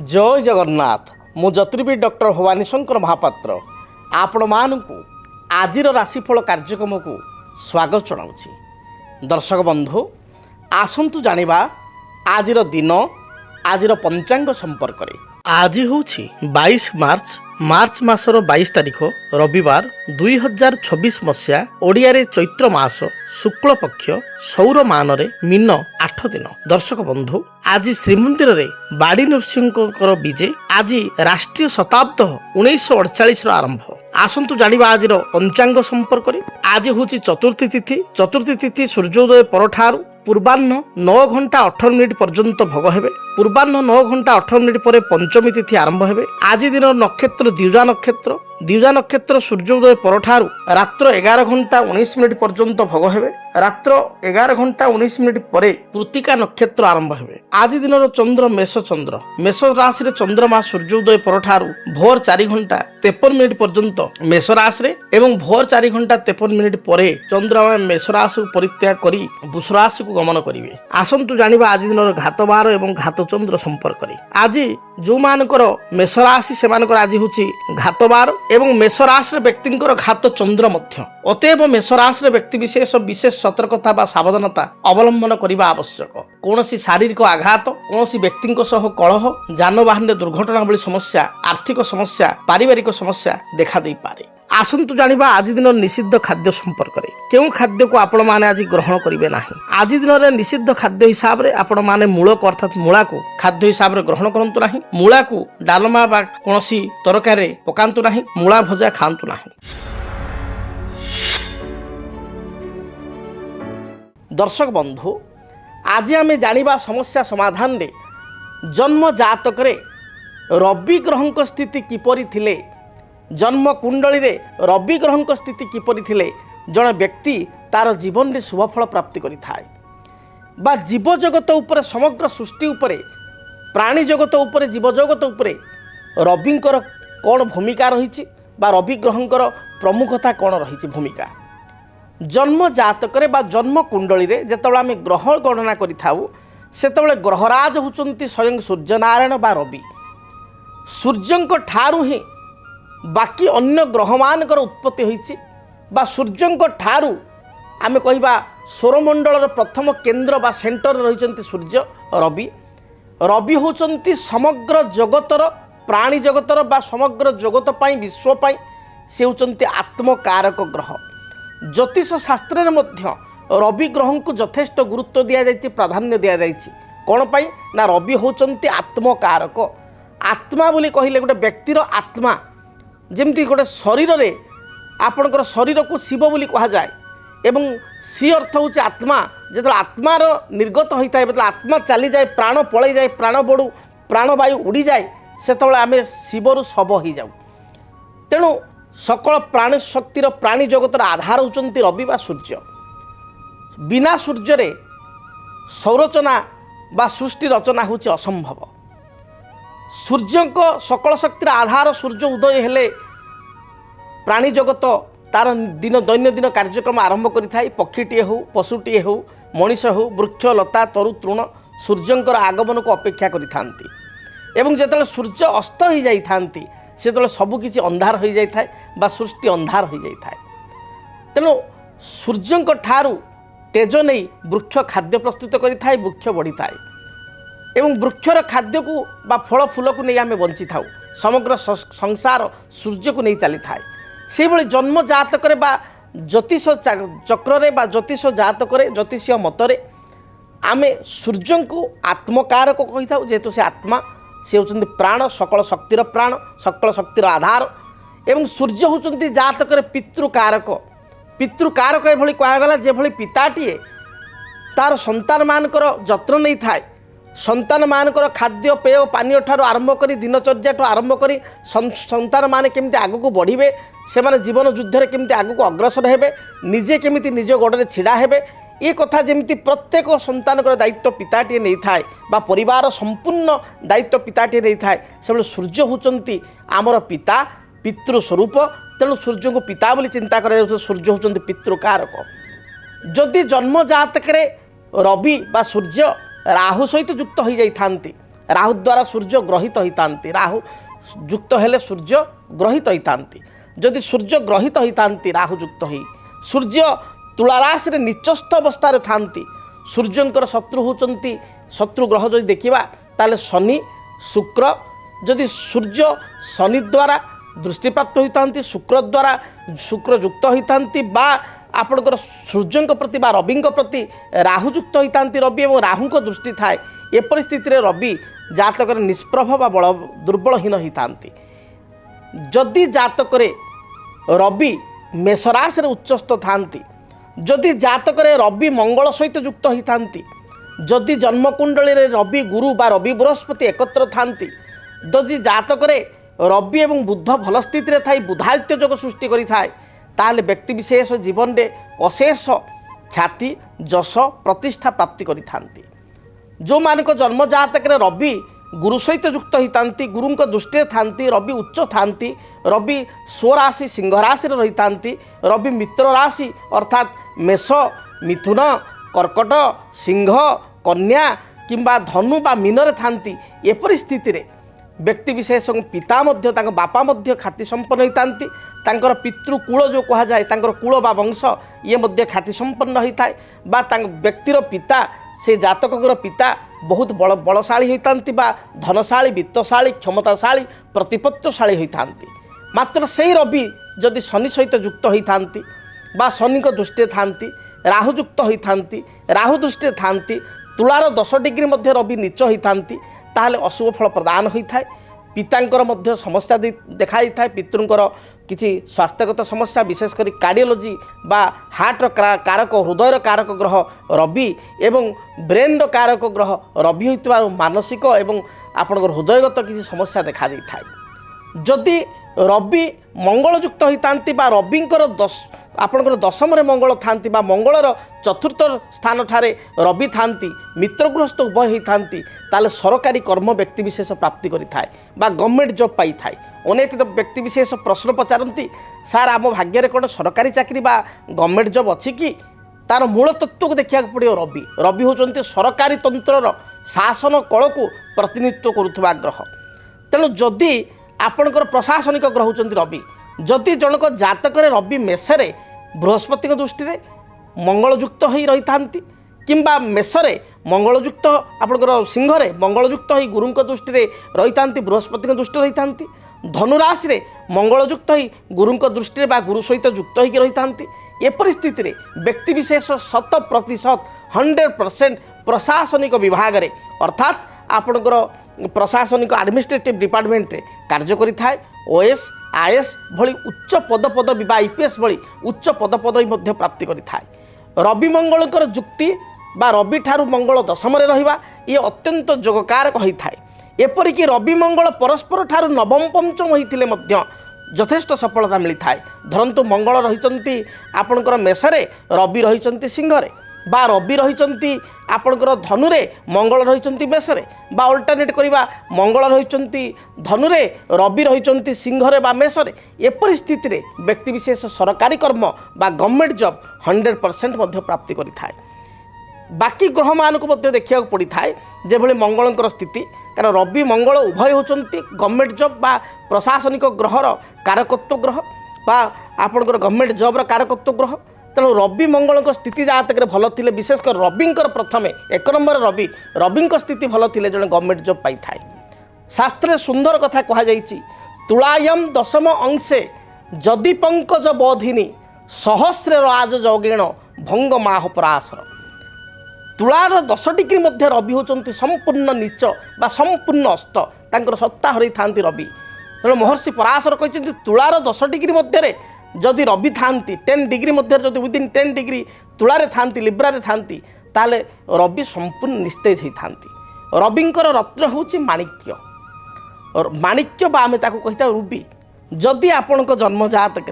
जय जगन्नाथ मु ज्योतिर्विद डॉक्टर भवानी शंकर महापात्र आपण मानू आज राशिफल कार्यक्रम को स्वागत जनाऊँगी। दर्शक बंधु आसतु जानिबा आज दिन आज पंचांग संपर्क में। आज हूँ 22 मार्च मासर 22 तारिख रविवार 2026 मसीहा ओडिया रे चैत्र मास शुक्ल पक्ष सौर मान मीन 8 दिन। दर्शक बंधु आज श्रीमंदिर रे बाड़ी नृसिंह विजे आज राष्ट्रीय शताब्द 1948 आरंभ। आसतु जानिबा आज पंचांग संपर्क में। आज हूँ चतुर्थी तिथि सूर्योदय परठारु पूर्वाह्न 9 घंटा 18 मिनिट पर्यंत भोग हेबे। पूर्वाह्न 9 घंटा 18 मिनिट पर पंचमी तिथि आरंभ हेबे। आज दिन नक्षत्र द्विजा नक्षत्र सूर्योदय परठारु रात्र 11 घंटा 19 मिनिट पर्यंत भोग हेबे। रात्र 11 घंटा 19 मिनिट पर कृतिका नक्षत्र आरंभ हेबे। आज दिन चंद्र मेष राशि रे चंद्रमा सूर्योदय परठारु भोर 4 घंटा 53 मिनिट पर्यंत मेष राशि रे एवं भोर 4 घंटा 53 मिनिट पर चंद्रमा मेष राशि परित्याग करी वृष राशि को गमन करिवे। आसंतु जानिबा आज दिन घात बार एवं घात चंद्र संपर्क रे। आज जो मानकर मेष राशि सेमानकर आज होची घात बार एवं मेष राशि व्यक्तिंकर घात चंद्र मध्य। अतएव मेष राशि व्यक्ति विशेष सतर्कता बा सावधानता अवलंबन करने आवश्यक। कौन शारीरिक आघात कौन व्यक्ति कलह जानवाहन दुर्घटना भली समस्या आर्थिक समस्या पारिवारिक समस्या देखा दे पारे। आसंतु जानिबा आज दिन निषिद्ध खाद्य संपर्क में। केउ खाद्य को आपण माने आज ग्रहण करिवे नाही। आज दिन रे निषिद्ध खाद्य हिसाब रे आपण माने मूलक अर्थात मूला को खाद्य हिसाब रे ग्रहण करंतु नाही। मूला को डालमा बा कोनसी तरकारी पकांतु नाही। मूला भजा खांतु नाही। दर्शक बंधु आज आम जानिबा समस्या समाधान रे जन्म जातक रे रवि ग्रहंक स्थिति किपरि थिले जन्म कुंडली रे रवि ग्रहंक स्थिति किपरि थिले जड़े व्यक्ति तार जीवन रे शुभफल प्राप्ति करिथाय बा जीव जगत उपरे समग्र सृष्टि उपरे प्राणी जगत उपरे जीव जगत उपरे रविंकर कौन भूमिका रही बा रवि ग्रहंकर प्रमुखता कौन रही भूमिका। जन्म जातक बा जन्म कुंडली रे जेतबेले आमे ग्रह गणना करिथाउ सेतबेले ग्रहराज होचंती स्वयं सूर्यनारायण बा रवि। सूर्यंक ठारू ही बाकी अन्य ग्रह मानकर उत्पत्ति होईची बा सूर्यंक ठारू आमे कहिबा सौरमंडलर प्रथम केंद्र बा सेंटर रहिचंती सूर्य रवि। रवि होचंती समग्र जगतर प्राणी जगतर बा समग्र जगत पाई विश्व पाई से होचंती आत्मकारक ग्रह। ज्योतिष शास्त्र मध्य रवि ग्रह को यथेष्ट गुरुत्व दि जाइए प्राधान्य दि जाइए। कौन पाई ना रवि होचंती आत्मकारक। आत्मा बोली कहले गोटे व्यक्तिर आत्मा जेमती गोटे शरीर रे आपणकर शरीर को शिव बोली कहा जाए एवं सी अर्थ हूँ आत्मा। जो आत्मार निर्गत होता है मतलब आत्मा चली जाए प्राण पलि जाए प्राण बड़ू प्राणवायु उड़ी जाए से आम शिवर शव हो जाऊ। तेणु सकल प्राणी शक्तिर प्राणी जगतर आधार होचंती रवि बा सूर्य। बिना सूर्य रे संरचना बा सृष्टि रचना होची असंभव। सूर्यंक सकल शक्तिर आधार सूर्य उदय हेले प्राणी जगत तार दिन दैनंदिन कार्यक्रम आरंभ करिथाय। पक्षीटीए हो पशुटीए हो मनीष हो वृक्ष लता तरु तृण सूर्यंकर आगमन को अपेक्षा करिथांती एवं जेतले सूर्य अस्त हो जाइथांती से सबकिछि अंधार हो जाए बा सृष्टि अंधार हो जाए। तेणु सूर्यंक ठारू तेज नहीं वृक्ष खाद्य प्रस्तुत करिथाय वृक्ष बढ़ी थाए एवं वृक्षर खाद्य को बा फल फूल को नहीं आम बंची था। समग्र संसार सूर्य को नहीं चली थाए। से भली जन्म जातक बा ज्योतिष चक्र बा ज्योतिष जातक ज्योतिषीय मतरे आम सूर्य को आत्मकारक कही था। जेहेतु से आत्मा से होचंती प्राण सकल शक्तिर प्राण सकल शक्तिर आधार एवं सूर्य होचंती जातक पितृकारक। पितृकारक एभली कहगला जेभली पिताटीए तार संतान मानकर जत्न नहीं थाए। संतान मानकर खाद्य पेय पानीय ठारू आरंभ करी दिनचर्या ठू आरंभ करी संतान माने केमिति आगु बढ़िबे से माने जीवन युद्ध रे केमिति आगु अग्रसर हेबे निजे केमिति निज गोड़े छिड़ा हेबे ये कथा जमी प्रत्येक संतान दायित्व पिताटीए नहीं थाए बा परिवार संपूर्ण दायित्व पिताटीए नहीं थाए। से सूर्य होचंती आमर पिता पितृस्वरूप। तेणु सूर्य को पिता बोली चिंता कर सूर्य होचंती पितृकारक। जदि जन्म जातक रवि बा सूर्य राहु सहित युक्त हो जाइथांती राहु द्वारा सूर्य ग्रहित होता राहु युक्त हेले सूर्य ग्रहित होता जदि सूर्य ग्रहित होता राहु युक्त हो सूर्य तुला राशि नीचस्थ अवस्था था सूर्यंकर शत्रु होती शत्रु ग्रह जो देखा ताले शनि शुक्र जदि सूर्य शनि द्वारा दृष्टिप्राप्त होता शुक्र द्वारा शुक्र युक्त होता आपणकर सूर्य प्रति रवि प्रति राहु युक्त होता रवि और राहु दृष्टि थाए ए परिस्थिति रवि जातक निष्प्रभ बा बल दुर्बलहीन होता जदि जातक रवि मेषराशि उच्चस्थ था जदि जातक रवि मंगल सहित युक्त होता जदि जन्मकुंडली रवि गुरु बा रवि बृहस्पति एकत्र था जदि जातक रवि और बुध भल स्थित थी बुधादित्य जोग सृष्टि करें व्यक्ति विशेष जीवन में अशेष ख्याति जश प्रतिष्ठा प्राप्ति करि जो मान जन्म जातक रवि गुरु सहित युक्त होता गुरु दृष्टि था रवि उच्च था रवि स्वराशि सिंह राशि रही था रवि मित्र राशि अर्थात मेष मिथुन कर्कट सिंह कन्या किंबा धनु बा मीन था एपरी स्थिति रे व्यक्ति विशेष पिता बापा ख्याति संपन्न होता पितृकूल जो कह जाए कूल बा वंश ये ख्याति संपन्न होता है व्यक्तिर पिता से जातक पिता बहुत बलशाली होता धनशाली वित्तशाली क्षमताशाली प्रतिपत्तशाली होता मात्र से रवि जदि शनि सहित युक्त होता शनि दृष्टि था राहु युक्त होता राहु दृष्टि था तुलार 10 डिग्री मध्य रवि नीच होता ताहले अशुभ फल प्रदान होता है पितांकर मध्य समस्या देखा था पितृंकर किसी स्वास्थ्यगत समस्या विशेषकर कार्डियोलोजी बा हार्टर कारक हृदयर कारक ग्रह रवि एवं ब्रेन कारक ग्रह रवि होता मानसिक एवं आपणकर हृदयगत किसी समस्या देखा दी था जदि रवि मंगल युक्त होता रविंकर आपणकर दशम मंगल था मंगलर चतुर्थ स्थान ठारे रवि था मित्रगृहस्थ उभय होता सरकारी कर्म व्यक्ति विशेष प्राप्ति करें गवर्नमेंट जॉब पाई थाए अनेक व्यक्ति विशेष प्रश्न पचारती सार आम भाग्य कौन सरकारी चाकरी बा गवर्नमेंट जॉब अच्छी कि तार मूल तत्व को देखा पड़ो रवि रवि होती सरकारी तंत्र शासन कल को प्रतिनिधित्व करुवा ग्रह तेणु जदि आपणकर प्रशासनिक ग्रह होती रवि जदि जनक जातक रवि मेषरे बृहस्पति दृष्टि मंगल युक्त हो रही था किंबा मेषरे मंगल युक्त आपणकर सिंह मंगल युक्त हो गुरु दृष्टि रही था बृहस्पति दृष्टि रही था धनुराशि मंगल युक्त हो गुरु दृष्टि गुरु सहित युक्त हो रही था ए परिस्थिति रे व्यक्ति विशेष 100% 100% प्रशासनिक विभाग रे अर्थात आपणकर प्रशासनिक एडमिनिस्ट्रेटिव डिपार्टमेंट रे कार्य करि थाए ओएस आईएएस भली उच्च पदपदवी बा आईपीएस भली उच्च पदपदवी मध्य प्राप्ति करि थाए रवि मंगलकर जुक्ति बा रवि ठारू मंगल दशम रे रहिबा ये अत्यंत जोगकारक होई थाए एपरिक रवि मंगल परस्पर ठारू नवम पंचम होइथिले मध्य यथेष्ट सफलता मिली थाए धरंतु मंगल रही आपणकर मेषरे रवि रही सिंहरे बा रवि रही आपणकर धनुरे मंगल रही मेषरे बा अल्टरनेट करवा मंगल रही धनुरे रवि रही सिंहरे बा मेषरे एपरी स्थिति रे व्यक्ति विशेष सरकारी कर्म बा गवर्नमेंट जॉब 100% मध्य प्राप्ति करि थाए बाकी ग्रह मानक मध्य देखा पड़ी थाए जेभली मंगलंकर स्थिति कारण रवि मंगल उभय होचंती गवर्नमेंट जॉब बा प्रशासनिक ग्रहर कारकत्व ग्रह बा आपणकर गवर्नमेंट जॉबर कारकत्व ग्रह तेणु रवि मंगल स्थिति जहाँतक भल थे विशेषकर रविंकर प्रथमे 1 नंबर रवि स्थिति भल थे जड़े गवर्नमेंट जॉब पाई थाए शास्त्र सुंदर कथा कहुई तुलायम दशम अंशे जदि पंकज बोधिनी सहस्रे राज जौगेण भंग माह पराशर तुलार 10 डिग्री मध्य रवि होचंती संपूर्ण नीच बा संपूर्ण अस्त तांकर सत्ता हरई थांती रवि तेणु महर्षि पराशर कहते तुलार 10 डिग्री मध्य जदि रवि थांती 10 डिग्री मध्य जदि विदिन 10 डिग्री तुलारे थांती लिब्रारे थांती ताले रवि संपूर्ण निस्तेज होई थांती रविंकर रत्न होची माणिक्य माणिक्य बा आमे ताको कहिता रुबी जदि आपणक जन्म जातक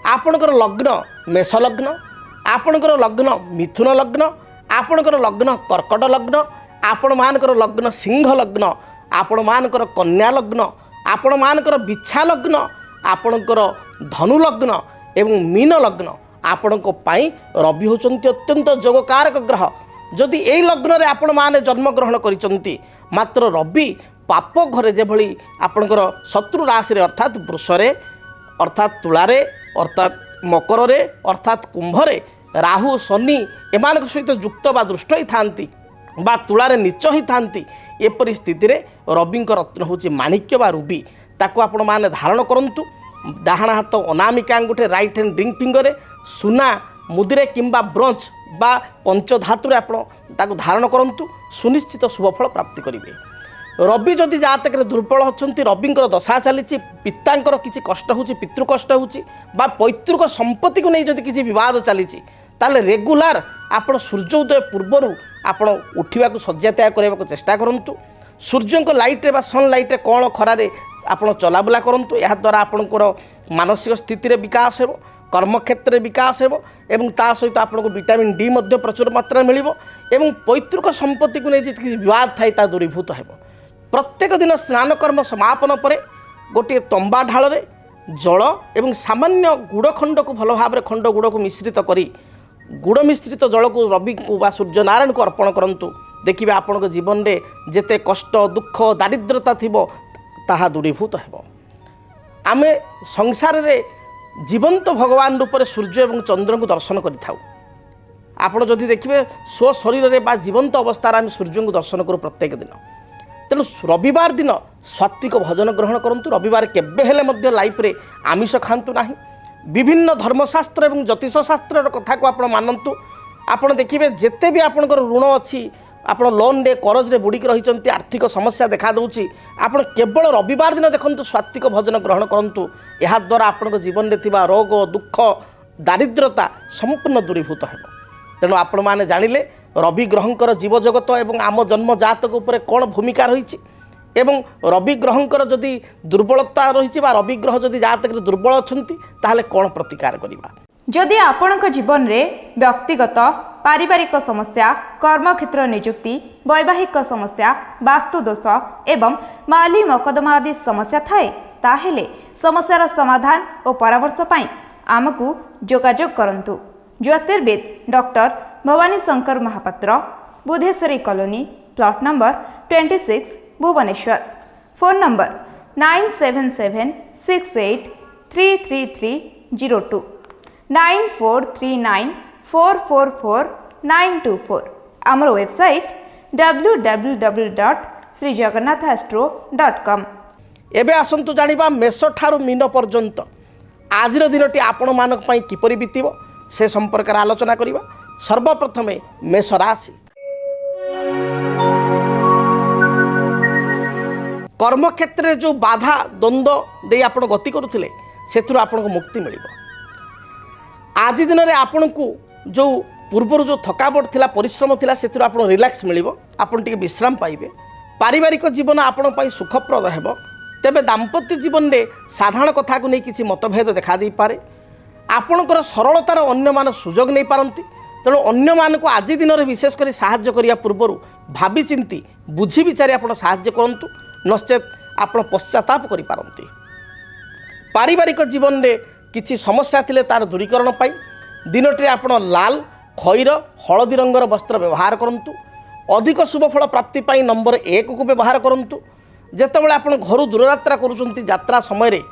आपणकर लग्न मेष लग्न आपणकर लग्न मिथुन लग्न आपणकर लग्न कर्कट लग्न आपण मानकर लग्न सिंह लग्न आपण मानकर कन्या लग्न आपण मानकर बिछा लग्न आपणकर धनु लग्न एवं मीन लग्न आपणक पाई रवि होचंती अत्यंत जोगकारक ग्रह जदि यही लग्न रे आपण माने जन्मग्रहण करिसंती मात्र रवि पाप घरे जेभली आपणकर शत्रु राशि रे अर्थात वृषरे अर्थात तुलारे अर्थात मकरे अर्थात कुंभरे राहु शनि एमान सहित युक्त बा दृष्ट ही थांती बा तुलारे नीच ही थांती एपरि स्थिति रे रवि रत्न होची माणिक्य बा रूबी ताको आपण माने धारण करंतु डाहाण हाथ अनामिका अंगुठे राइट हैंड रिंग फिंगर रे सुना मुदिरे किंबा ब्रोंज बा पंचधातु आपण ताको धारण करंतु सुनिश्चित शुभफल प्राप्ति करिवे। रवि जदि जातक दुर्बल होती रवि दशा चली पितांकर किसी कष्ट हो पितृ कष्ट हो पैतृक संपत्ति को नहीं जदि किसी बद चली ताले रेगुलार आपण सूर्योदय पूर्वर आपण उठा शज्या त्याग करने को चेष्टा करूँ सूर्य को लाइट्रे बा सनलाइट्रे कौन खरारे आपण चलाबुला करूँ या द्वारा आपणकर मानसिक स्थिति विकास हो कर्मक्षेत्र में विकास हो एवं ता सहित आपको विटामिन डी प्रचुर मात्रा मिल पैतृक संपत्ति को नहीं जी विवाद थाई दूरीभूत हो। प्रत्येक दिन स्नान कर्म समापन पर गोटे तंबा ढाल जल एवं सामान्य गुड़ खंड को भल भाव खंड गुड़ को मिश्रित करी गुड़ मिश्रित जल को रवि को बा सूर्य नारायण को अर्पण करंतु देखिए आपण जीवन में जेते कष्ट दुख दारिद्रता थिबो ताहा दूरीभूत हो। आमे संसार रे जीवंत भगवान रूप में सूर्य और चंद्र को दर्शन करिथाउ। आपण जदि देखिए स्व शरीर रे बा जीवंत अवस्था आम सूर्य को दर्शन करूँ प्रत्येक दिन तेणु रविवार दिन सात्विक भोजन ग्रहण करूँ। रविवार केबे हेले मध्य लाइफ रे आमिष खातु ना विभिन्न धर्मशास्त्र और ज्योतिष शास्त्र कथा को आप मानतु। आपड़ देखिए जिते भी आपंकर ऋण अच्छी आप लोन रे करज रे बुड़िक रही आर्थिक समस्या देखा दूची आप केवल रविवार दिन देखु सात्विक भोजन ग्रहण करूँ या द्वारा आपण जीवन में थिबा रोग दुख दारिद्रता संपूर्ण दूरीभूत हो। तेणु आपण मैंने जानिले रवि ग्रहंकर जीवजगत एवं आम जन्म जातक उपर कौन भूमिका रही एवं रवि ग्रहंकर जदि दुर्बलता रही रवि ग्रह जदि जातक दुर्बल अच्छी ताहले कौन प्रतिकार करवा। जदि आपणक जीवन में व्यक्तिगत पारिवारिक समस्या कर्मक्षेत्र नियुक्ति वैवाहिक समस्या वास्तुदोष एवं माली मकदमा आदि समस्या थाए ताहेले समस्यार समाधान और परामर्श पाई आमको जोगाजोग करंतु। ज्योतिर्विद doctor Bhabani Shankar Mahapatra Budheswari colony plot number 26 Bhubaneswar. Phone number 9776833302 9439444924। आमर वेबसाइट www.srijagannathastro.com। एबे आसंतु जानिबा मेष ठारू मीन पर्यंत आजिर दिनटी आपण मानक पई किपरि बीतिबो से संपर्क आलोचना करिबा। सर्वप्रथमे मेष राशि। कर्मक्षेत्र में जो बाधा द्वंद्व दे आप गति करुले से आपको मुक्ति मिल। आज दिन में आपण को जो पूर्वर जो थकावट थिला परिश्रम थिला से आप रिलैक्स मिल आप विश्राम पाइबे। पारिवारिक जीवन आपण सुखप्रद है। तेबे दाम्पत्य जीवन में साधारण कथा को नहीं किसी मतभेद देखा दे पारे। आपणकर सरलतार अन्य मान सुजोग नहीं पारती तेणु अन्य मान को आज दिन में विशेषकर साहाय्य करिया पूर्वर भावी चिंती बुझी विचारी आप साहाय्य करंतु नचेत आप पश्चाताप करि पारंती। पारिवारिक जीवन में किसी समस्या थिले तार दूरीकरण पाई दिनटे आप लाल खैर हलदी रंगर वस्त्र व्यवहार करंतु। अधिक शुभफल प्राप्ति पाई नंबर 1 को व्यवहार करंतु। जेतेबेले आप घर दूरयात्रा करुचंती यात्रा समय रे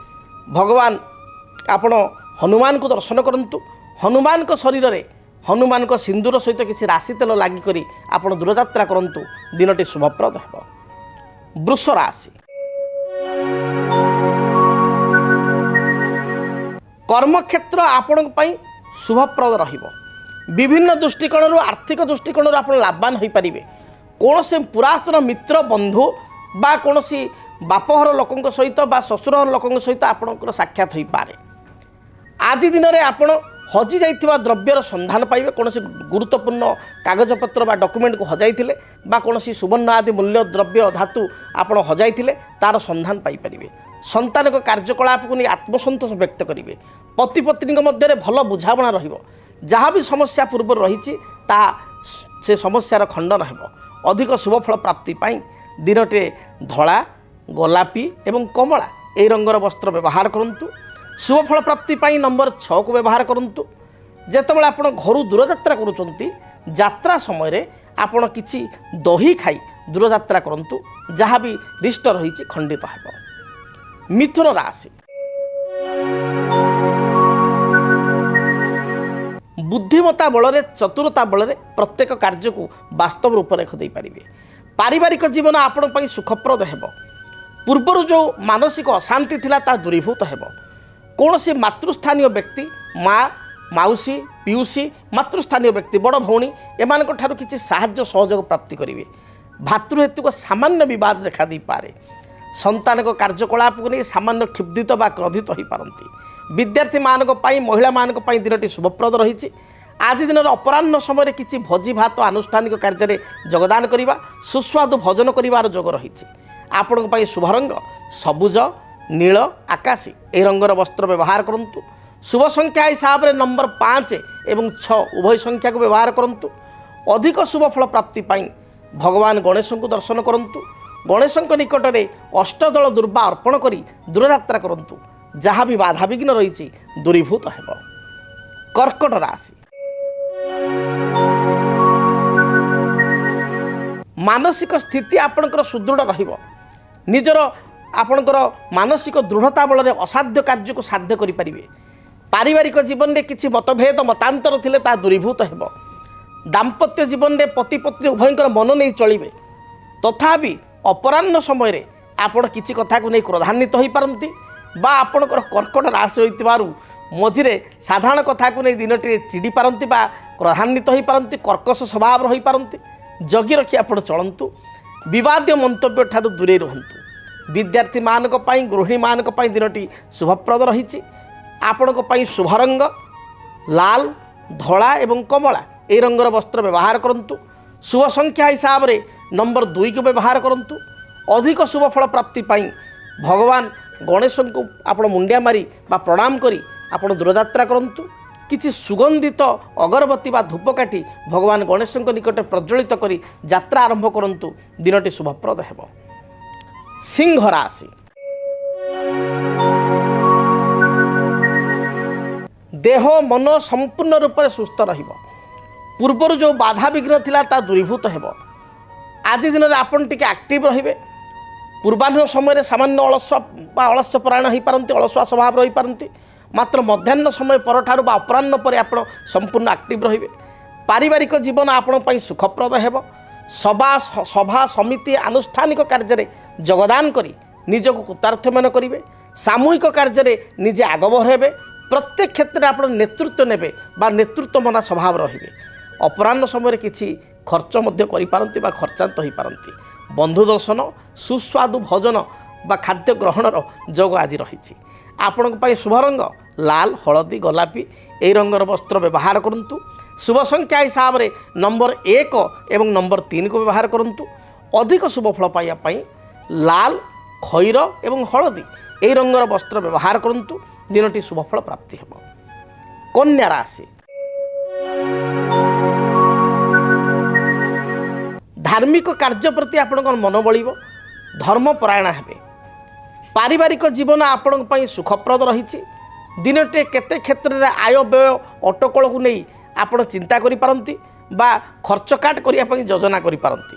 भगवान आपण हनुमान को दर्शन करंतु। हनुमान को शरीर रे हनुमान को सिंदूर सहित किसी राशि तेल लागी करी आपण दूरयात्रा करंतु दिनटी शुभप्रद हेबो। वृष राशि। कर्मक्षेत्र आपण पई शुभप्रद रहिबो। विभिन्न दृष्टिकोण आर्थिक दृष्टिकोण आप लाभवान हो पारे। कौन से पुरातन मित्र बंधु बा कौन सी बापहर लोकों सहित बा ससुरहर लोकों सहित आपणकर साक्षात हो पारे। आज दिन में आप हजि जाइथिबा द्रव्यर संधान पाइबे। कौन से गुरुत्वपूर्ण कागजपत्र बा डॉक्यूमेंट को हजाइथिले बा कौन सी सुवर्ण आदि मूल्य द्रव्य धातु आप हजाइथिले तार संधान पाई परिबे। संतान को कार्यकलाप को नहीं आत्मसंतोष व्यक्त करेंगे। पति पत्नी मध्य भल बुझाणा रहिबो। जहाँ भी समस्या पूर्व रही से समस्यार खंडन हो। अधिक शुभफल प्राप्ति पाई दिनटे धला गोलापी एवं कमला यही रंगर वस्त्र व्यवहार करंतु। शुभफल प्राप्ति पाई नंबर 6 को व्यवहार करंतु। जेतेबेले आपण घर दूरयात्रा करुचंती यात्रा समय रे ଆପଣ କିଛି ଦହି ଖାଇ ଦୂରଯାତ୍ରା କରନ୍ତୁ, ଯାହା ବି ରିଷ୍ଟ ରହିଛି ଖଣ୍ଡିତ ହେବ। ମିଥୁନ ରାଶି, ବୁଦ୍ଧିମତା ବଳରେ ଚତୁରତା ବଳରେ ପ୍ରତ୍ୟେକ କାର୍ଯ୍ୟକୁ ବାସ୍ତବ ରୂପରେଖ ଦେଇପାରିବେ। ପାରିବାରିକ ଜୀବନ ଆପଣଙ୍କ ପାଇଁ ସୁଖପ୍ରଦ ହେବ। ପୂର୍ବରୁ ଯେଉଁ ମାନସିକ ଅଶାନ୍ତି ଥିଲା ତାହା ଦୂରୀଭୂତ ହେବ। କୌଣସି ମାତୃସ୍ଥାନୀୟ ବ୍ୟକ୍ତି, ମା, ମାଉସୀ, ପିଉସୀ, ମାତୃସ୍ଥାନୀୟ ବ୍ୟକ୍ତି, ବଡ଼ ଭଉଣୀ ଏମାନଙ୍କ ଠାରୁ କିଛି ସାହାଯ୍ୟ ସହଯୋଗ ପ୍ରାପ୍ତି କରିବେ। ଭାତୃହେତୁକ ସାମାନ୍ୟ ବିବାଦ ଦେଖାଦେଇପାରେ। ସନ୍ତାନଙ୍କ କାର୍ଯ୍ୟକଳାପକୁ ନେଇ ସାମାନ୍ୟ କ୍ଷୁବ୍ଧିତ ବା କ୍ରୋଧିତ ହୋଇପାରନ୍ତି। ବିଦ୍ୟାର୍ଥୀମାନଙ୍କ ପାଇଁ, ମହିଳାମାନଙ୍କ ପାଇଁ ଦିନଟି ଶୁଭପ୍ରଦ ରହିଛି। ଆଜି ଦିନର ଅପରାହ୍ନ ସମୟରେ କିଛି ଭୋଜି ଭାତ ଆନୁଷ୍ଠାନିକ କାର୍ଯ୍ୟରେ ଯୋଗଦାନ କରିବା, ସୁସ୍ୱାଦୁ ଭୋଜନ କରିବାର ଯୋଗ ରହିଛି। ଆପଣଙ୍କ ପାଇଁ ଶୁଭ ରଙ୍ଗ ସବୁଜ, ନୀଳ, ଆକାଶୀ ଏହି ରଙ୍ଗର ବସ୍ତ୍ର ବ୍ୟବହାର କରନ୍ତୁ। ଶୁଭ ସଂଖ୍ୟା ହିସାବରେ ନମ୍ବର 5 ଏବଂ 6 ଉଭୟ ସଂଖ୍ୟାକୁ ବ୍ୟବହାର କରନ୍ତୁ। ଅଧିକ ଶୁଭ ଫଳ ପ୍ରାପ୍ତି ପାଇଁ ଭଗବାନ ଗଣେଶଙ୍କୁ ଦର୍ଶନ କରନ୍ତୁ। ଗଣେଶଙ୍କ ନିକଟରେ ଅଷ୍ଟଦଳ ଦୁର୍ବା ଅର୍ପଣ କରି ଦୂରଯାତ୍ରା କରନ୍ତୁ, ଯାହା ବି ବାଧାବିଘ୍ନ ରହିଛି ଦୂରୀଭୂତ ହେବ। କର୍କଟ ରାଶି, ମାନସିକ ସ୍ଥିତି ଆପଣଙ୍କର ସୁଦୃଢ଼ ରହିବ। ନିଜର ଆପଣଙ୍କର ମାନସିକ ଦୃଢ଼ତା ବଳରେ ଅସାଧ୍ୟ କାର୍ଯ୍ୟକୁ ସାଧ୍ୟ କରିପାରିବେ। ପାରିବାରିକ ଜୀବନରେ କିଛି ମତଭେଦ ମତାନ୍ତର ଥିଲେ ତାହା ଦୂରୀଭୂତ ହେବ। ଦାମ୍ପତ୍ୟ ଜୀବନରେ ପତି ପତ୍ନୀ ଉଭୟଙ୍କର ମନ ନେଇ ଚଳିବେ। ତଥାପି ଅପରାହ୍ନ ସମୟରେ ଆପଣ କିଛି କଥାକୁ ନେଇ କ୍ରୋଧାନ୍ୱିତ ହୋଇପାରନ୍ତି ବା ଆପଣଙ୍କର କର୍କଟ ରାଶି ହୋଇଥିବାରୁ ମଝିରେ ସାଧାରଣ କଥାକୁ ନେଇ ଦିନଟିରେ ଚିଡ଼ି ପାରନ୍ତି ବା କ୍ରୋଧାନ୍ୱିତ ହୋଇପାରନ୍ତି, କର୍କଶ ସ୍ୱଭାବର ହୋଇପାରନ୍ତି। ଜଗି ରଖି ଆପଣ ଚଳନ୍ତୁ। ବିବାଦୀୟ ମନ୍ତବ୍ୟ ଠାରୁ ଦୂରେଇ ରୁହନ୍ତୁ। ବିଦ୍ୟାର୍ଥୀମାନଙ୍କ ପାଇଁ, ଗୃହିଣୀମାନଙ୍କ ପାଇଁ ଦିନଟି ଶୁଭପ୍ରଦ ରହିଛି। ଆପଣଙ୍କ ପାଇଁ ଶୁଭ ରଙ୍ଗ ଲାଲ, ଧଳା ଏବଂ କମଳା ଏହି ରଙ୍ଗର ବସ୍ତ୍ର ବ୍ୟବହାର କରନ୍ତୁ। ଶୁଭ ସଂଖ୍ୟା ହିସାବରେ ନମ୍ବର 2କୁ ବ୍ୟବହାର କରନ୍ତୁ। ଅଧିକ ଶୁଭ ଫଳ ପ୍ରାପ୍ତି ପାଇଁ ଭଗବାନ ଗଣେଶଙ୍କୁ ଆପଣ ମୁଣ୍ଡିଆ ମାରି ବା ପ୍ରଣାମ କରି ଆପଣ ଦୂରଯାତ୍ରା କରନ୍ତୁ। କିଛି ସୁଗନ୍ଧିତ ଅଗରବତୀ ବା ଧୂପକାଠି ଭଗବାନ ଗଣେଶଙ୍କ ନିକଟରେ ପ୍ରଜ୍ୱଳିତ କରି ଯାତ୍ରା ଆରମ୍ଭ କରନ୍ତୁ। ଦିନଟି ଶୁଭପ୍ରଦ ହେବ। ସିଂହ ରାଶି, ଦେହ ମନ ସମ୍ପୂର୍ଣ୍ଣ ରୂପରେ ସୁସ୍ଥ ରହିବ। ପୂର୍ବରୁ ଯେଉଁ ବାଧାବିଘ୍ନ ଥିଲା ତାହା ଦୂରୀଭୂତ ହେବ। ଆଜି ଦିନରେ ଆପଣ ଟିକେ ଆକ୍ଟିଭ୍ ରହିବେ। ପୂର୍ବାହ୍ନ ସମୟରେ ସାମାନ୍ୟ ଅଳସ୍ୟପରାୟଣ ହୋଇପାରନ୍ତି, ଅଳସୁଆ ସ୍ୱଭାବ ରହିପାରନ୍ତି। ମାତ୍ର ମଧ୍ୟାହ୍ନ ସମୟ ପରଠାରୁ ବା ଅପରାହ୍ନ ପରେ ଆପଣ ସମ୍ପୂର୍ଣ୍ଣ ଆକ୍ଟିଭ୍ ରହିବେ। ପାରିବାରିକ ଜୀବନ ଆପଣଙ୍କ ପାଇଁ ସୁଖପ୍ରଦ ହେବ। ସଭା ସମିତି ଆନୁଷ୍ଠାନିକ କାର୍ଯ୍ୟରେ ଯୋଗଦାନ କରି ନିଜକୁ କୃତାର୍ଥମାନ କରିବେ। ସାମୂହିକ କାର୍ଯ୍ୟରେ ନିଜେ ଆଗଭର ହେବେ। ପ୍ରତ୍ୟେକ କ୍ଷେତ୍ରରେ ଆପଣ ନେତୃତ୍ୱ ନେବେ ବା ନେତୃତ୍ୱମନା ସ୍ୱଭାବ ରହିବେ। ଅପରାହ୍ନ ସମୟରେ କିଛି ଖର୍ଚ୍ଚ ମଧ୍ୟ କରିପାରନ୍ତି ବା ଖର୍ଚ୍ଚାନ୍ତ ହୋଇପାରନ୍ତି। ବନ୍ଧୁ ଦର୍ଶନ, ସୁସ୍ୱାଦୁ ଭୋଜନ ବା ଖାଦ୍ୟ ଗ୍ରହଣର ଯୋଗ ଆଜି ରହିଛି। ଆପଣଙ୍କ ପାଇଁ ଶୁଭ ରଙ୍ଗ ଲାଲ, ହଳଦୀ, ଗୋଲାପୀ ଏହି ରଙ୍ଗର ବସ୍ତ୍ର ବ୍ୟବହାର କରନ୍ତୁ। ଶୁଭ ସଂଖ୍ୟା ହିସାବରେ ନମ୍ବର 1 ଏବଂ ନମ୍ବର 3କୁ ବ୍ୟବହାର କରନ୍ତୁ। ଅଧିକ ଶୁଭ ଫଳ ପାଇବା ପାଇଁ ଲାଲ, ଖଇର ଏବଂ ହଳଦୀ ଏହି ରଙ୍ଗର ବସ୍ତ୍ର ବ୍ୟବହାର କରନ୍ତୁ। ଦିନଟି ଶୁଭଫଳ ପ୍ରାପ୍ତି ହେବ। କନ୍ୟା ରାଶି, ଧାର୍ମିକ କାର୍ଯ୍ୟ ପ୍ରତି ଆପଣଙ୍କର ମନ ବଳିବ, ଧର୍ମପରାୟଣ ହେବେ। ପାରିବାରିକ ଜୀବନ ଆପଣଙ୍କ ପାଇଁ ସୁଖପ୍ରଦ ରହିଛି। ଦିନଟିରେ କେତେ କ୍ଷେତ୍ରରେ ଆୟ ବ୍ୟୟ ଅଟକଳକୁ ନେଇ ଆପଣ ଚିନ୍ତା କରିପାରନ୍ତି ବା ଖର୍ଚ୍ଚ କାଟ କରିବା ପାଇଁ ଯୋଜନା କରିପାରନ୍ତି।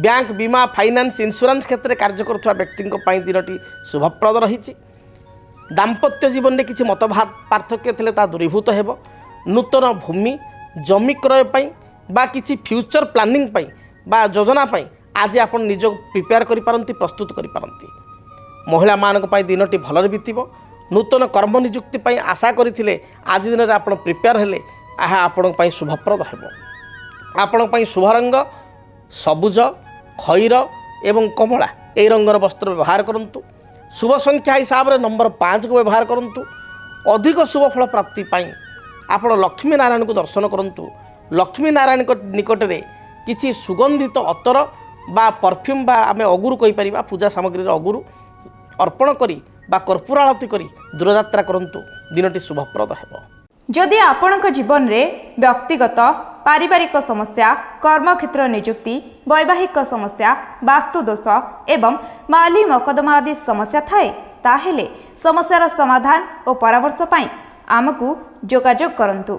ବ୍ୟାଙ୍କ, ବୀମା, ଫାଇନାନ୍ସ, ଇନ୍ସୁରାନ୍ସ କ୍ଷେତ୍ରରେ କାର୍ଯ୍ୟ କରୁଥିବା ବ୍ୟକ୍ତିଙ୍କ ପାଇଁ ଦିନଟି ଶୁଭପ୍ରଦ ରହିଛି। ଦାମ୍ପତ୍ୟ ଜୀବନରେ କିଛି ମତ ପାର୍ଥକ୍ୟ ଥିଲେ ତାହା ଦୂରୀଭୂତ ହେବ। ନୂତନ ଭୂମି, ଜମି କ୍ରୟ ପାଇଁ ବା କିଛି ଫ୍ୟୁଚର ପ୍ଲାନିଂ ପାଇଁ ବା ଯୋଜନା ପାଇଁ ଆଜି ଆପଣ ନିଜକୁ ପ୍ରିପେୟାର କରିପାରନ୍ତି, ପ୍ରସ୍ତୁତ କରିପାରନ୍ତି। ମହିଳାମାନଙ୍କ ପାଇଁ ଦିନଟି ଭଲରେ ବିତିବ। ନୂତନ କର୍ମ ନିଯୁକ୍ତି ପାଇଁ ଆଶା କରିଥିଲେ ଆଜି ଦିନରେ ଆପଣ ପ୍ରିପେୟାର ହେଲେ ଏହା ଆପଣଙ୍କ ପାଇଁ ଶୁଭପ୍ରଦ ହେବ। ଆପଣଙ୍କ ପାଇଁ ଶୁଭ ରଙ୍ଗ ସବୁଜ, ଖଇର ଏବଂ କମଳା ଏହି ରଙ୍ଗର ବସ୍ତ୍ର ବ୍ୟବହାର କରନ୍ତୁ। ଶୁଭ ସଂଖ୍ୟା ହିସାବରେ ନମ୍ବର 5କୁ ବ୍ୟବହାର କରନ୍ତୁ। ଅଧିକ ଶୁଭ ଫଳ ପ୍ରାପ୍ତି ପାଇଁ ଆପଣ ଲକ୍ଷ୍ମୀ ନାରାୟଣଙ୍କୁ ଦର୍ଶନ କରନ୍ତୁ। ଲକ୍ଷ୍ମୀ ନାରାୟଣଙ୍କ ନିକଟରେ କିଛି ସୁଗନ୍ଧିତ ଅତର ବା ପରଫ୍ୟୁମ୍ ବା ଆମେ ଅଗୁରୁ କହିପାରିବା, ପୂଜା ସାମଗ୍ରୀର ଅଗୁରୁ ଅର୍ପଣ କରି ବା କର୍ପୂର ଆଳତି କରି ଦୂରଯାତ୍ରା କରନ୍ତୁ। ଦିନଟି ଶୁଭପ୍ରଦ ହେବ। ଯଦି ଆପଣଙ୍କ ଜୀବନରେ ବ୍ୟକ୍ତିଗତ, ପାରିବାରିକ ସମସ୍ୟା, କର୍ମକ୍ଷେତ୍ର ନିଯୁକ୍ତି, ବୈବାହିକ ସମସ୍ୟା, ବାସ୍ତୁଦୋଷ ଏବଂ ମାଲି ମକଦ୍ଦମା ଆଦି ସମସ୍ୟା ଥାଏ, ତାହେଲେ ସମସ୍ୟାର ସମାଧାନ ଓ ପରାମର୍ଶ ପାଇଁ ଆମକୁ ଯୋଗାଯୋଗ କରନ୍ତୁ।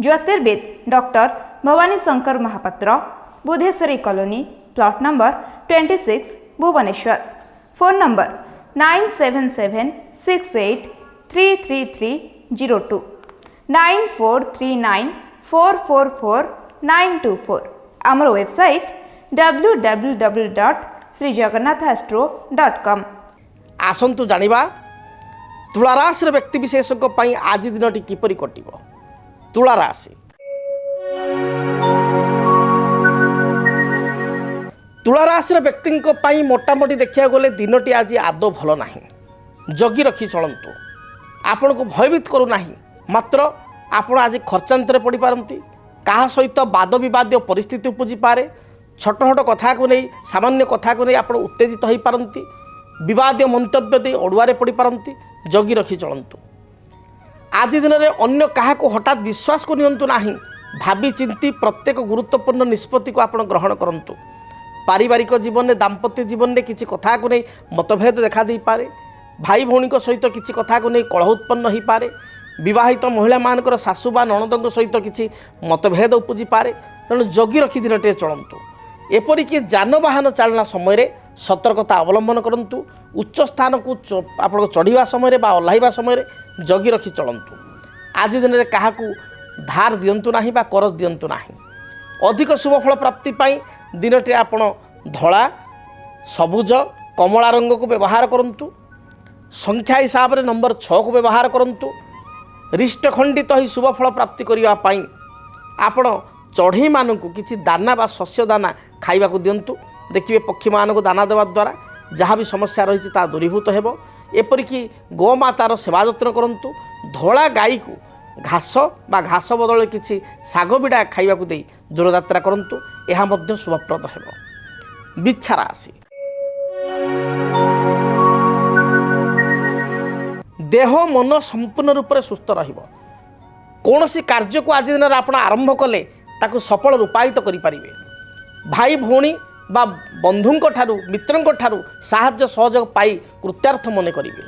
ଜ୍ୟୋତିର୍ବିଦ doctor Bhabani Shankar Mahapatra, Budheswari colony plot number 26 Bhubaneswar. Phone number 9776833302 9439444924। आमर वेबसाइट www.srijagannathastro.com। आसंतु जानिबा तुला राशि व्यक्ति विशेष आज दिनटी किपरि कटिब। तुला राशि तुला राशि व्यक्ति मोटामोटी देखा गले दिनटी आज आदौ भल ना। जगी रखी चलतु। आपण को भयभीत करू ना। मात्र आपण आज खर्चांतर पड़ पारती। क्या सहित वाद विवाद परिस्थिति उपजी पारे। छोट छोट कथा को नहीं सामान्य कथा को नहीं आप उत्तेजित हो पारती। विवाद मंतव्य दे अड़ुआरे पड़ पारती। जगी रखी चलतु। आज दिन में अन्य क्या हठात विश्वास को नियंतु ना। भावी चिंती प्रत्येक गुरुत्वपूर्ण निष्पत्ति को आप ग्रहण करूँ। पारिवारिक जीवन में दाम्पत्य जीवन में किसी कथा को नहीं मतभेद देखा दे पारे। भाई भौणी सहित किसी कथा को नहीं कलह उत्पन्न हो पारे। विवाहित महिला मानकर सासू बा नणद सहित किसी मतभेद उपजी पारे। तेणु जगी रखी दिनटे चलतु। एपरिक जानवाहन चालना समय सतर्कता अवलंबन करूँ। उच्च स्थान को आप चढ़ा समय ओह्लैवा समय जगी रखी चलतु। आज दिन में क्या धार दिंतु ना कर दिंतु ना। अधिक शुभफल प्राप्ति दिनटे आपण धला सबुज कमला रंग को व्यवहार करूँ। संख्या हिसाब से नंबर 6 को व्यवहार करूँ। रिष्टखंडित ही शुभफल प्राप्ति करने आपण चढ़ई मानू किसी दाना बा शस्य दाना खाइबा को दिंतु। देखिए पक्षी मान को दाना देवा द्वारा जहाँ भी समस्या रही दूरीभूत हो। एपरिक गोमातार सेवा जत्न करूँ। धला गाई को घास बा घास बदल किसी शाग बिड़ा खाइबा को दे दूरयात्रा करूँ। यह शुभप्रद हो। बिच्छा राशि देह मन संपूर्ण रूप से सुस्थ रहिबो। कौन सी कार्य को आज दिन में आप आरंभ कले ताकू सफल रूपायित करें। भाई भौणी बा बंधुंक ठारू मित्रंक ठारू साहाय्य सहयोग पाई कृत्यार्थ मन करेंगे।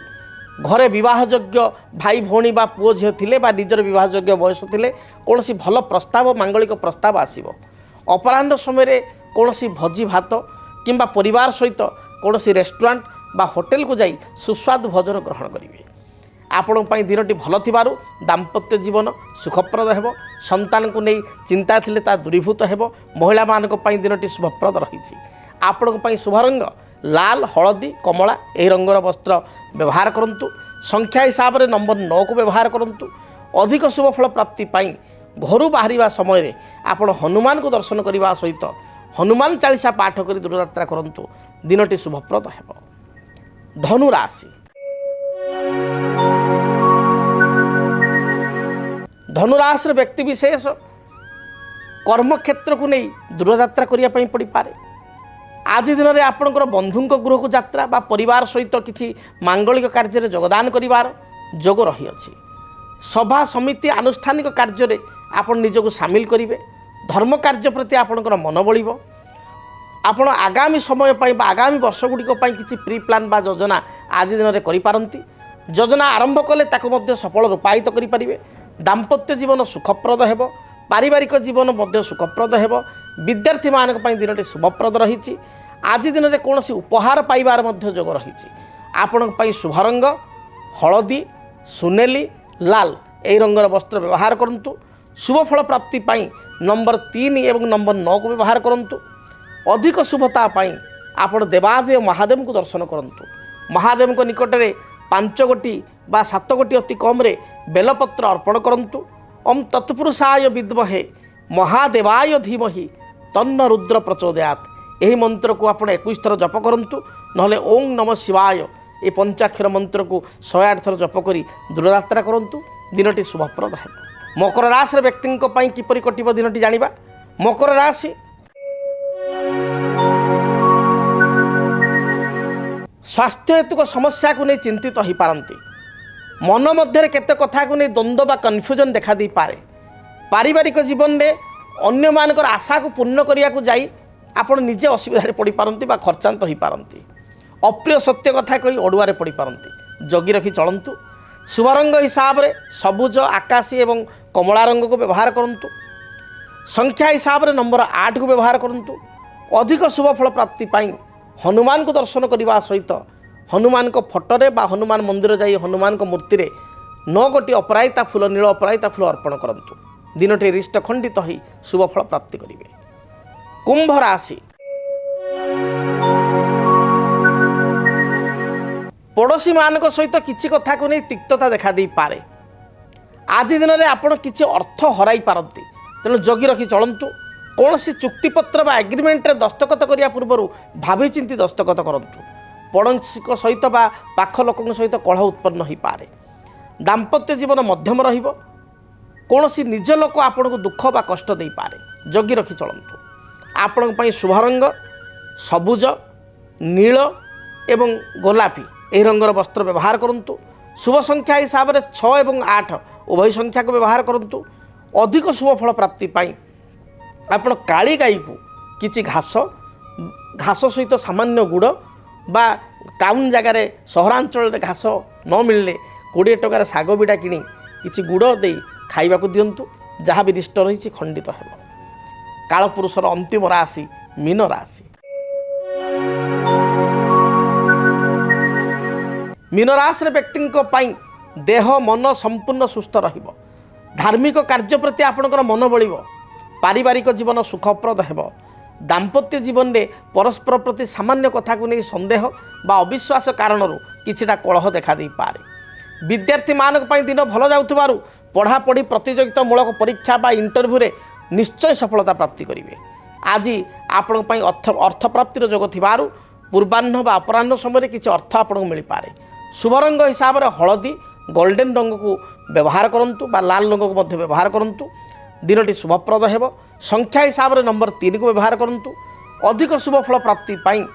घरे विवाहयोग्य भाई भौणी बा पुओ झील थिले बा निजर विवाहयोग्य बयस थिले कौन सी भल प्रस्ताव मांगलिक प्रस्ताव आसीबो। अपराह्न समय कौन सी भोजी भात किंबा परिवार सहित कौन सी रेस्टोरेंट बा होटेल को जाई सुस्वादु भोजन ग्रहण करेंगे। आपण दिनटी भल थिबारु दाम्पत्य जीवन सुखप्रद हेबो। संतान को नहीं चिंता थिले ता दूरीभूत हेबो। महिला मानक पई दिनटी शुभप्रद रही। आपण शुभ रंग लाल हलदी कमला यही रंगर वस्त्र व्यवहार करूँ। संख्या हिसाब से नंबर 9 को व्यवहार करूँ। अधिक शुभफल प्राप्ति घर बाहर समय आपण हनुमान को दर्शन करने सहित हनुमान चालीसा पाठ कर दूरयात्रा करूँ। दिनटी शुभप्रद हेबो। धनु राशि धनुराशि व्यक्ति विशेष कर्मक्षेत्र को नहीं दूरयात्रा करने पड़ पारे। आज दिन में आपणकर बंधुंक गृह को यात्रा बा परिवार सहित किसी मांगलिक कार्य योगदान करिवार जोग रही अछि। सभा समिति आनुष्ठानिक कार्य आपण निजको सामिल करेंगे। धर्म कार्य प्रति आपणकर मन बढ़िबो। आपण आगामी समय बा आगामी वर्ष गुड़िक किसी प्री प्लान बा योजना आज दिन में करिपारंती। योजना आरंभ कले ताको मध्य सफल रूपायित करें। दाम्पत्य जीवन सुखप्रद हेबो। पारिवारिक जीवन मध्य सुखप्रद हेबो। विद्यार्थी मानक पई दिनटी शुभप्रद रही। आज दिन में कौन उपहार पाइबार मध्य जोग रही। आपण पई शुभ रंग हलदी सुनेली लाल यही रंगर वस्त्र व्यवहार करूँ। शुभफल प्राप्ति नंबर 3 एवं नंबर 9 को व्यवहार करूँ। अधिक शुभता आपण देवादेव महादेव को दर्शन करूँ। महादेव को निकट में 5 गोटी बा 7 गोटी अति कम बेलपत्र अर्पण करूँ। ओम तत्पुरुषाय विद्महे महादेवाय धीमहि तन्न रुद्र प्रचोदयात यही मंत्र को आप 21 थर जप करूँ। नहले ओं नमः शिवाय ये पंचाक्षर मंत्र को 108 थर जप करी दूरयात्रा करूँ। दिनटी शुभप्रद है। मकर राशि व्यक्ति किपरि कटिब दिनटी जानिबा। मकर राशि स्वास्थ्य हेतुक समस्या को नहीं चिंतित हो पारती। मन मध्य केते कथा को नहीं द्वंद्व बा कन्फ्यूजन देखा दी पारे। पारिवारिक जीवन में अन्य मानकर आशा को पूर्ण करने को जाई आपण निजे असुविधा पड़ पारती बा खर्चांत हो पारती। अप्रिय सत्य कथा कही अड़ुआरे पड़ पारती। जगी रखी चलतु। शुभ रंग हिसाब से सबुज आकाशी एवं कमला रंग को व्यवहार करूँ। संख्या हिसाब से नंबर 8 को व्यवहार करूँ अधिक शुभफल प्राप्ति पाई हनुमान को दर्शन करने सहित हनुमान को फोटोरे बा हनुमान मंदिर जाई हनुमान को मूर्ति रे 9 गोटी अपराजिता फूल नील अपराजिता फूल अर्पण करंतु दिनटी रिष्ट खंडित ही शुभफल प्राप्ति करिवे। कुंभ राशि पड़ोशी मान सहित किसी कथा को नहीं तिक्तता देखा दे पारे। आज दिन में आपड़ किसी अर्थ हराई पारती तेणु जगी रखी चलतु कौन सी चुक्तिपत्र बा एग्रीमेंट दस्तखत करने पूर्व भावी चिंती दस्तखत करंतु पड़ोशी सहित बा पाख लोक सहित कलह उत्पन्न हो पारे। दाम्पत्य जीवन मध्यम रहिबो कौन सी निज लोक आपन को दुख बा कष्ट दे पारे जगी रखी चलतु। आपण पई शुभ रंग सबुज नील एवं गोलापी यह रंगर वस्त्र व्यवहार करंतु। शुभ संख्या हिसाब से 6 एवं 8 उभय संख्या को व्यवहार करंतु। अधिक शुभ फल प्राप्ति पाई आपण काली गाई को किछि घास सहित सामान्य गुड़ बा टाउन जगार सहरांचल घास न मिलले 20 टकार शाग बिड़ा किणी किछि गुड़ दे खाइबा को दियंतु जहाँ भी रिष्ट रही खंडित हेब। कालपुरुषर अंतिम राशि मीन राशि। मीन राशि व्यक्ति देह मन संपूर्ण सुस्थ रहिबो। धार्मिक कार्य प्रति आपणकर मन बलिबो। पारिवारिक जीवन सुखप्रद हेब। दाम्पत्य जीवन में परस्पर प्रति सामान्य कथा को नहीं संदेह बा अविश्वास कारण किछिटा कलह देखा दे पारे। विद्यार्थी मानक पई दिन भल जाउथबारु पढ़ापढ़ी प्रतियोगितामूलक परीक्षा बा इंटरव्यू रे निश्चय सफलता प्राप्ति करिवे। आज आपण पई अर्थ प्राप्तिर जोग थिबारु पूर्वाह्न बा अपराह्न समय किछि अर्थ आपन मिल पारे। शुभ रंग हिसाब से हलदी गोल्डन रंग को व्यवहार करंतु बा लाल रंग को मध्य व्यवहार करंतु दिनटी शुभप्रद हेब। संख्या हिसाब से नंबर 3 को व्यवहार करंतु। अधिक शुभ फल प्राप्ति पाई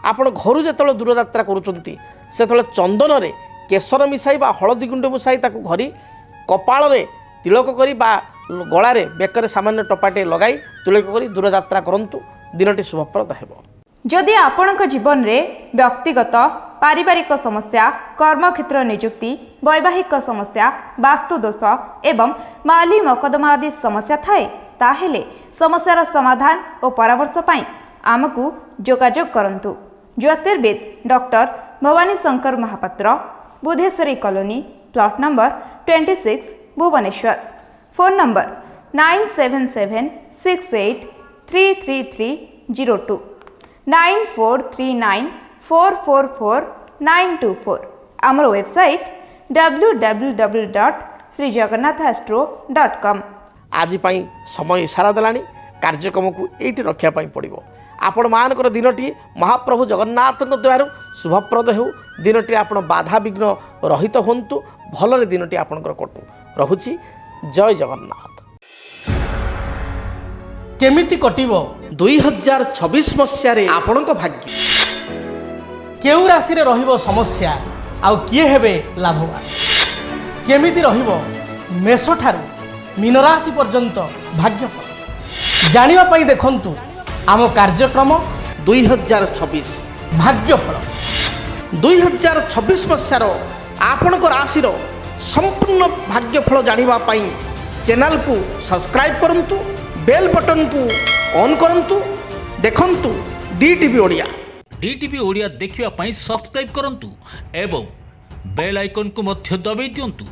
आपण घर जो दूर यात्रा करुचंती सेतले चंदन रे केसर मिसाई बा हलदी गुंड मिसाई ताकू घरी कपाल रे तिलक करी बा गलारे बेकर सामान्य टपाटे लगाई तिलक करी दूर यात्रा करंतु दिनटी शुभप्रद हेब। जदि आपणक जीवन रे व्यक्तिगत पारिवारिक समस्या कर्मक्षेत्र नियुक्ति वैवाहिक समस्या वास्तु दोष एवं माली मकदमा आदि समस्या थाए ताहेले समस्यार समाधान और परामर्श पाई आमकु जोगाजोग करंतु। ज्योतिर्विद doctor Bhabani Shankar Mahapatra Budheswari colony plot number 26 Bhubaneswar. Phone number 9776833302 9439444924। आमर वेबसाइट www.srijagannathastro.com। आज पाई समय इशारा देलानी कार्यक्रम को एटी रखिया पाई पड़िबो। आपण मानकर दिनटी महाप्रभु जगन्नाथ द्वारा शुभप्रद हो। दिनटी आपण बाधा विघ्न रहित होंतु भलरे दिनटी आपणकर कटु रहुछि। जय जगन्नाथ। केमिति कटिबो 2026 मसियारे आपणक भाग्य केउ राशि रे रहिबो समस्या आउ किए हेबे लाभवान केमिति रहिबो मेष ठारू मीन राशि पर्यंत भाग्यफल जानिबा पई देखंतु आम कार्यक्रम 2026 भाग्यफल। 2026 मसियार आपणक राशिर संपूर्ण भाग्यफल जानिबा पई चैनल को सब्सक्राइब करंतु बेल बटन को ऑन करंतु देखंतु डीटीवी ओडिया। डीटीवी ओडिया देखिवा पई सब्सक्राइब करंतु एवं बेल आइकन को मध्य दबाई दियंतु।